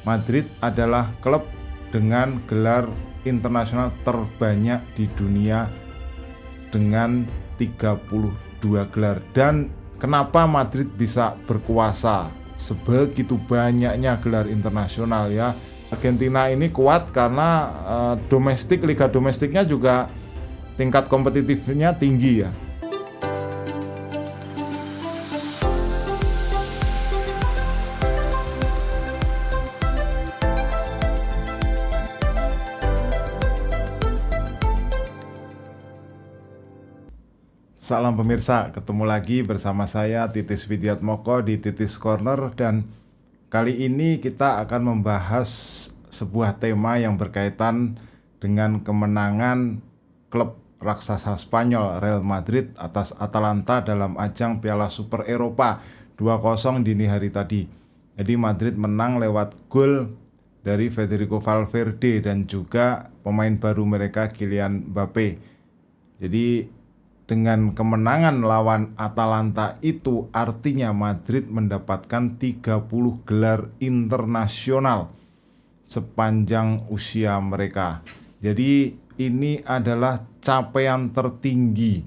Madrid adalah klub dengan gelar internasional terbanyak di dunia dengan 32 gelar. Dan kenapa Madrid bisa berkuasa sebegitu banyaknya gelar internasional ya? Argentina ini kuat karena liga domestiknya juga tingkat kompetitifnya tinggi ya. Salam pemirsa, ketemu lagi bersama saya Titis Widiatmoko di Titis Corner, dan kali ini kita akan membahas sebuah tema yang berkaitan dengan kemenangan klub raksasa Spanyol Real Madrid atas Atalanta dalam ajang Piala Super Eropa 2-0 dini hari tadi. Jadi Madrid menang lewat gol dari Federico Valverde dan juga pemain baru mereka Kylian Mbappe. Jadi dengan kemenangan lawan Atalanta itu artinya Madrid mendapatkan 30 gelar internasional sepanjang usia mereka. Jadi ini adalah capaian tertinggi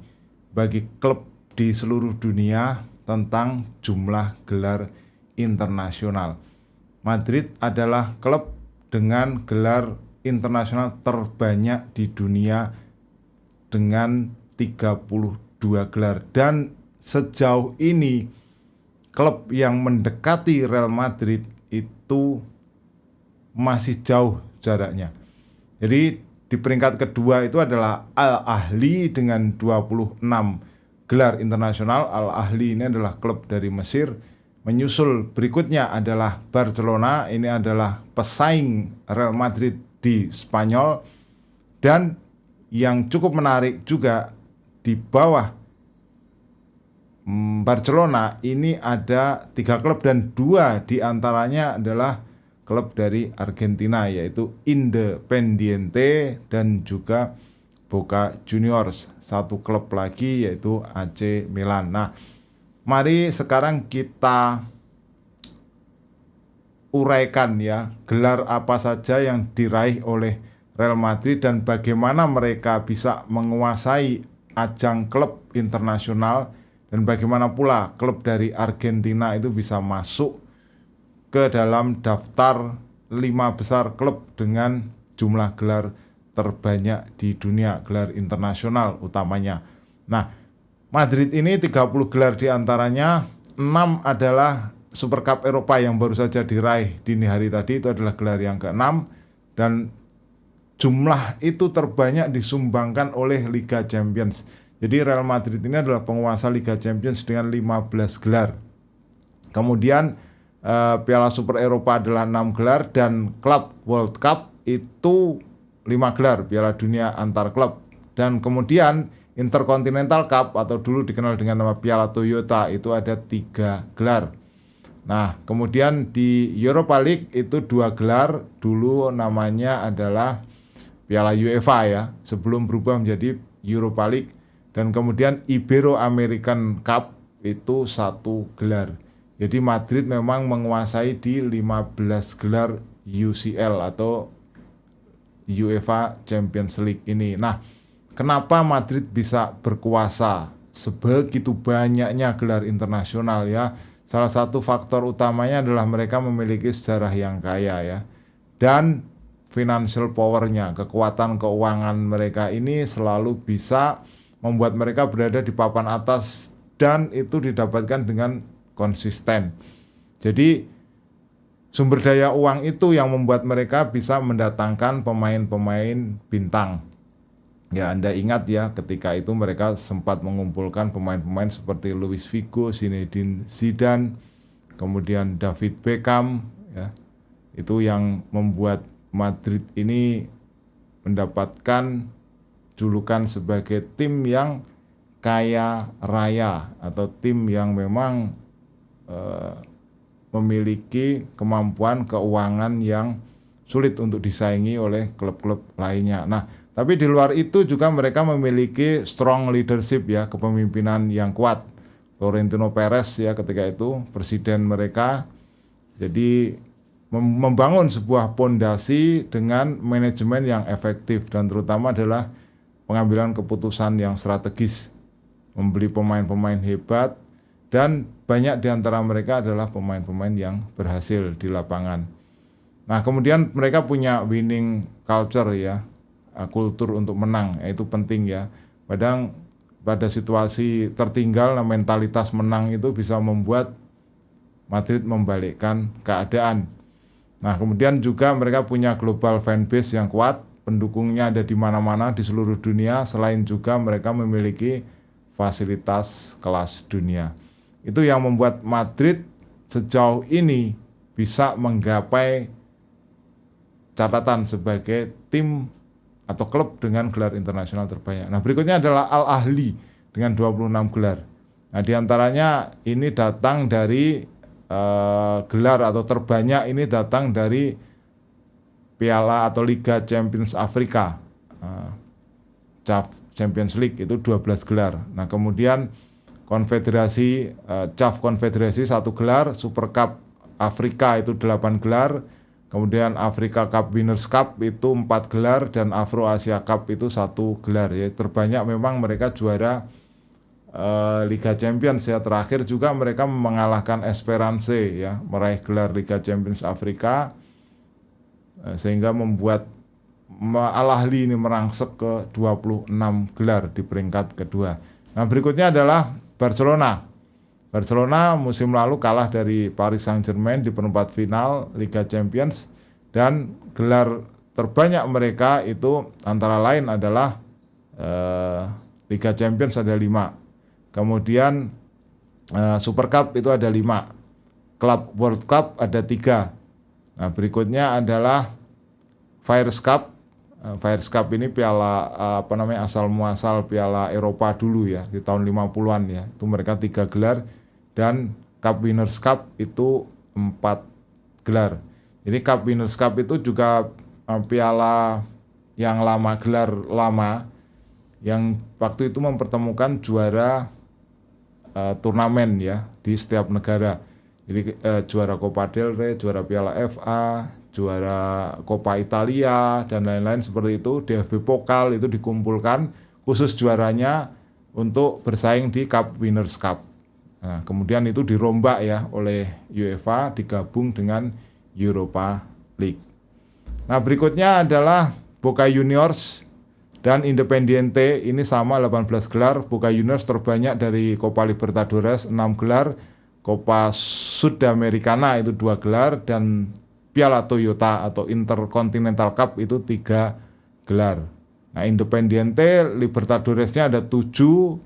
bagi klub di seluruh dunia tentang jumlah gelar internasional. Madrid adalah klub dengan gelar internasional terbanyak di dunia dengan 32 gelar, dan sejauh ini klub yang mendekati Real Madrid itu masih jauh jaraknya. Jadi di peringkat kedua itu adalah Al Ahly dengan 26 gelar internasional. Al Ahly ini adalah klub dari Mesir. Menyusul berikutnya adalah Barcelona, ini adalah pesaing Real Madrid di Spanyol. Dan yang cukup menarik juga, di bawah Barcelona ini ada 3 klub, dan 2 diantaranya adalah klub dari Argentina, yaitu Independiente dan juga Boca Juniors. 1 klub lagi yaitu AC Milan. Nah, mari sekarang kita uraikan ya, gelar apa saja yang diraih oleh Real Madrid dan bagaimana mereka bisa menguasai ajang klub internasional, dan bagaimana pula klub dari Argentina itu bisa masuk ke dalam daftar 5 besar klub dengan jumlah gelar terbanyak di dunia, gelar internasional utamanya. Nah, Madrid ini 30 gelar, diantaranya 6 adalah Super Cup Eropa yang baru saja diraih dini hari tadi, itu adalah gelar yang ke-6, dan jumlah itu terbanyak disumbangkan oleh Liga Champions. Jadi Real Madrid ini adalah penguasa Liga Champions dengan 15 gelar. Kemudian Piala Super Eropa adalah 6 gelar, dan Club World Cup itu 5 gelar, Piala Dunia antar klub. Dan kemudian Intercontinental Cup atau dulu dikenal dengan nama Piala Toyota itu ada 3 gelar. Nah, kemudian di Europa League itu 2 gelar, dulu namanya adalah Piala UEFA ya, sebelum berubah menjadi Europa League. Dan kemudian Ibero-American Cup itu 1 gelar. Jadi Madrid memang menguasai di 15 gelar UCL atau UEFA Champions League ini. Nah, kenapa Madrid bisa berkuasa sebegitu banyaknya gelar internasional ya? Salah satu faktor utamanya adalah mereka memiliki sejarah yang kaya ya, dan financial powernya, kekuatan keuangan mereka ini selalu bisa membuat mereka berada di papan atas, dan itu didapatkan dengan konsisten. Jadi sumber daya uang itu yang membuat mereka bisa mendatangkan pemain-pemain bintang. Ya, Anda ingat ya, ketika itu mereka sempat mengumpulkan pemain-pemain seperti Luis Figo, Zinedine Zidane, kemudian David Beckham ya. Itu yang membuat Madrid ini mendapatkan julukan sebagai tim yang kaya raya, atau tim yang memang memiliki kemampuan keuangan yang sulit untuk disaingi oleh klub-klub lainnya. Nah, tapi di luar itu juga mereka memiliki strong leadership ya, kepemimpinan yang kuat. Florentino Perez ya ketika itu presiden mereka. Jadi membangun sebuah pondasi dengan manajemen yang efektif dan terutama adalah pengambilan keputusan yang strategis, membeli pemain-pemain hebat, dan banyak di antara mereka adalah pemain-pemain yang berhasil di lapangan. Nah, kemudian mereka punya winning culture ya, kultur untuk menang, itu penting ya. Padahal pada situasi tertinggal, mentalitas menang itu bisa membuat Madrid membalikkan keadaan. Nah, kemudian juga mereka punya global fanbase yang kuat, pendukungnya ada di mana-mana di seluruh dunia, selain juga mereka memiliki fasilitas kelas dunia. Itu yang membuat Madrid sejauh ini bisa menggapai catatan sebagai tim atau klub dengan gelar internasional terbanyak. Nah, berikutnya adalah Al Ahly dengan 26 gelar. Nah, diantaranya ini datang dari gelar atau terbanyak ini datang dari Piala atau Liga Champions Afrika, CAF Champions League itu 12 gelar. Nah, kemudian Konfederasi CAF Konfederasi 1 gelar, Super Cup Afrika itu 8 gelar, kemudian Africa Cup Winners Cup itu 4 gelar, dan Afro Asia Cup itu 1 gelar ya. Terbanyak memang mereka juara Liga Champions ya. Terakhir juga mereka mengalahkan Esperance ya, meraih gelar Liga Champions Afrika, sehingga membuat Al Ahly ini merangsek ke 26 gelar di peringkat kedua. Nah, berikutnya adalah Barcelona. Barcelona musim lalu kalah dari Paris Saint-Germain di perempat final Liga Champions, dan gelar terbanyak mereka itu antara lain adalah Liga Champions ada 5, kemudian Super Cup itu ada 5, Club World Cup ada 3. Nah, berikutnya adalah Fires Cup. Fires Cup ini piala asal muasal piala Eropa dulu ya, di tahun 50-an ya. Itu mereka 3 gelar, dan Cup Winners Cup itu 4 gelar. Jadi Cup Winners Cup itu juga piala yang lama, gelar lama yang waktu itu mempertemukan juara turnamen ya di setiap negara. Jadi juara Copa del Rey, juara Piala FA, juara Coppa Italia dan lain-lain seperti itu. DFB Pokal itu dikumpulkan khusus juaranya untuk bersaing di Cup Winners Cup. Nah, kemudian itu dirombak ya oleh UEFA, digabung dengan Europa League. Nah, berikutnya adalah Boca Juniors dan Independiente, ini sama 18 gelar. Boca Juniors terbanyak dari Copa Libertadores 6 gelar, Copa Sudamericana itu 2 gelar, dan Piala Toyota atau Intercontinental Cup itu 3 gelar. Nah, Independiente Libertadoresnya ada 7,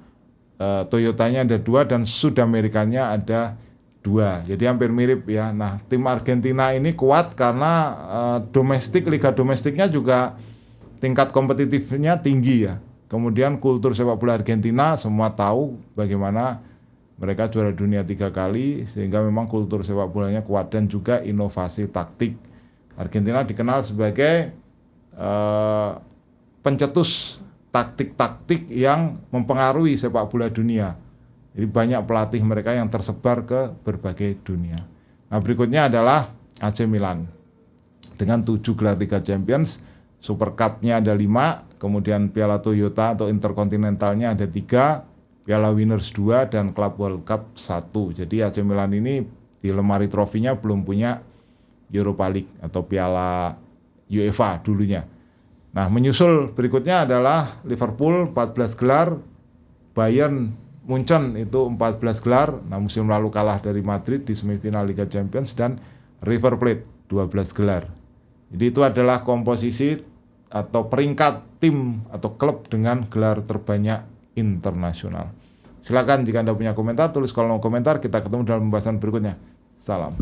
Toyotanya ada 2, dan Sudamericanya ada 2. Jadi hampir mirip ya. Nah, tim Argentina ini kuat karena liga domestiknya juga tingkat kompetitifnya tinggi ya. Kemudian kultur sepak bola Argentina semua tahu bagaimana mereka juara dunia 3 kali, sehingga memang kultur sepak bolanya kuat, dan juga inovasi taktik. Argentina dikenal sebagai pencetus taktik-taktik yang mempengaruhi sepak bola dunia. Jadi banyak pelatih mereka yang tersebar ke berbagai dunia. Nah, berikutnya adalah AC Milan dengan 7 gelar Liga Champions, Super Cup-nya ada 5, kemudian Piala Toyota atau Intercontinentalnya ada 3, Piala Winners 2, dan Club World Cup 1. Jadi AC Milan ini di lemari trofinya belum punya Europa League atau Piala UEFA dulunya. Nah, menyusul berikutnya adalah Liverpool 14 gelar, Bayern Munchen itu 14 gelar. Nah, musim lalu kalah dari Madrid di semifinal Liga Champions, dan River Plate 12 gelar. Jadi itu adalah komposisi atau peringkat tim atau klub dengan gelar terbanyak internasional. Silakan jika Anda punya komentar, tulis kolom komentar. Kita ketemu dalam pembahasan berikutnya. Salam.